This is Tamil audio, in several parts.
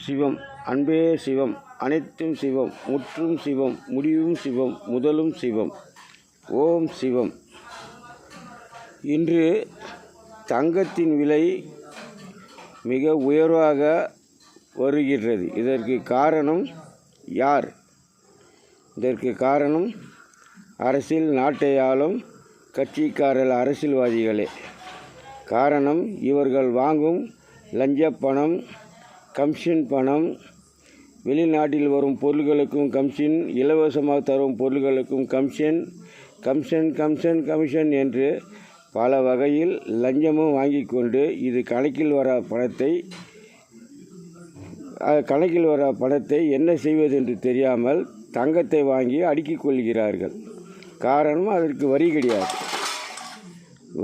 சிவம் அன்பே சிவம் அனைத்தும் சிவம் முற்றும் சிவம் முடிவும் சிவம் முதலும் சிவம். ஓம் சிவம். இன்று தங்கத்தின் விலை மிக உயர்வாக வருகிறது. இதற்கு காரணம் யார்? இதற்கு காரணம் அரசியல், நாட்டை ஆளும் கட்சிக்காரர்கள், அரசியல்வாதிகளே. காரணம் இவர்கள் வாங்கும் லஞ்ச பணம், கமிஷன் பணம், வெளிநாட்டில் வரும் பொருள்களுக்கும் கமிஷன், இலவசமாக தரும் பொருள்களுக்கும் கமிஷன், கமிஷன் கமிஷன் கமிஷன் என்று பல வகையில் லஞ்சமும் வாங்கி கொண்டு இது கணக்கில் வர பணத்தை என்ன செய்வது என்று தெரியாமல் தங்கத்தை வாங்கி அடுக்கிக் கொள்கிறார்கள். காரணம் அதற்கு வரி கிடையாது.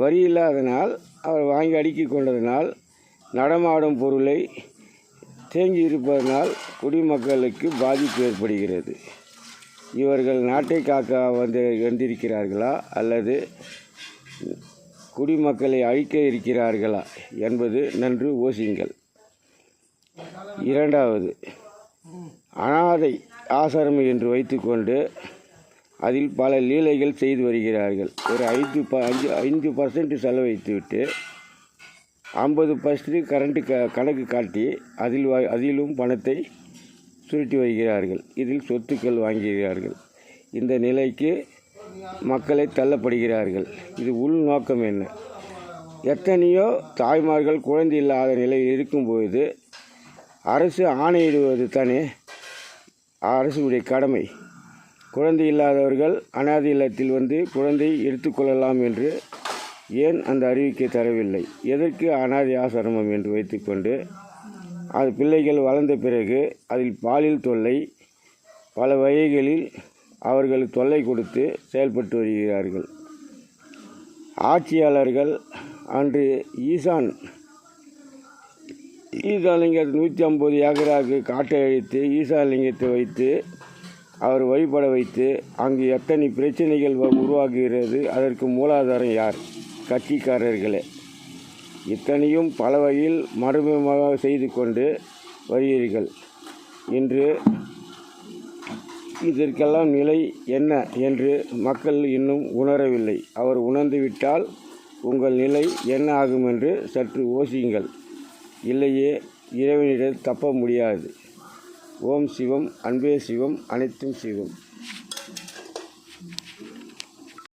வரி இல்லாதனால் அவர் வாங்கி அடுக்கிக் கொண்டதனால் நடமாடும் பொருளை தேங்கி இருப்பதனால் குடிமக்களுக்கு பாதிப்பு ஏற்படுகிறது. இவர்கள் நாட்டை காக்க வந்திருக்கிறார்களா அல்லது குடிமக்களை அழிக்க இருக்கிறார்களா என்பது நன்று யோசியுங்கள். இரண்டாவது, அனாதை ஆசிரமம் என்று வைத்துக்கொண்டு அதில் பல லீலைகள் செய்து வருகிறார்கள். ஒரு 5% செலவழித்துவிட்டு 50% கரண்ட்டு கணக்கு காட்டி அதிலும் பணத்தை சுருட்டி வருகிறார்கள். இதில் சொத்துக்கள் வாங்குகிறார்கள். இந்த நிலைக்கு மக்களை தள்ளப்படுகிறார்கள். இது உள்நோக்கம் என்ன? எத்தனையோ தாய்மார்கள் குழந்தை இல்லாத நிலையில் இருக்கும்போது அரசு ஆணையிடுவது தானே அரசுடைய கடமை. குழந்தை இல்லாதவர்கள் அனாதை இல்லத்தில் குழந்தை எடுத்துக்கொள்ளலாம் என்று ஏன் அந்த அறிவிக்கை தரவில்லை? எதற்கு அனாதை ஆசிரமம் என்று வைத்துக்கொண்டு அது பிள்ளைகள் வளர்ந்த பிறகு அதில் பாலியல் தொல்லை, பல வகைகளில் அவர்களுக்கு தொல்லை கொடுத்து செயல்பட்டு வருகிறார்கள். ஆட்சியாளர்கள் அன்று ஈசாலிங்கத்தை 150 ஏக்கராக்கு காட்டை அழித்து ஈசாலிங்கத்தை வைத்து அவர் வழிபட வைத்து அங்கு எத்தனை பிரச்சனைகள் உருவாகுகிறது? அதற்கு மூலாதாரம் யார்? கட்சிக்காரர்களே. இத்தனையும் பல வகையில் மர்மமாக செய்து கொண்டு வருகிறீர்கள். இன்று இதற்கெல்லாம் நிலை என்ன என்று மக்கள் இன்னும் உணரவில்லை. அவர் உணர்ந்துவிட்டால் உங்கள் நிலை என்ன ஆகும் என்று சற்று யோசியுங்கள். இல்லையே இறைவனிடம் தப்ப முடியாது. ஓம் சிவம் அன்பே சிவம் அனைத்தும் சிவம்.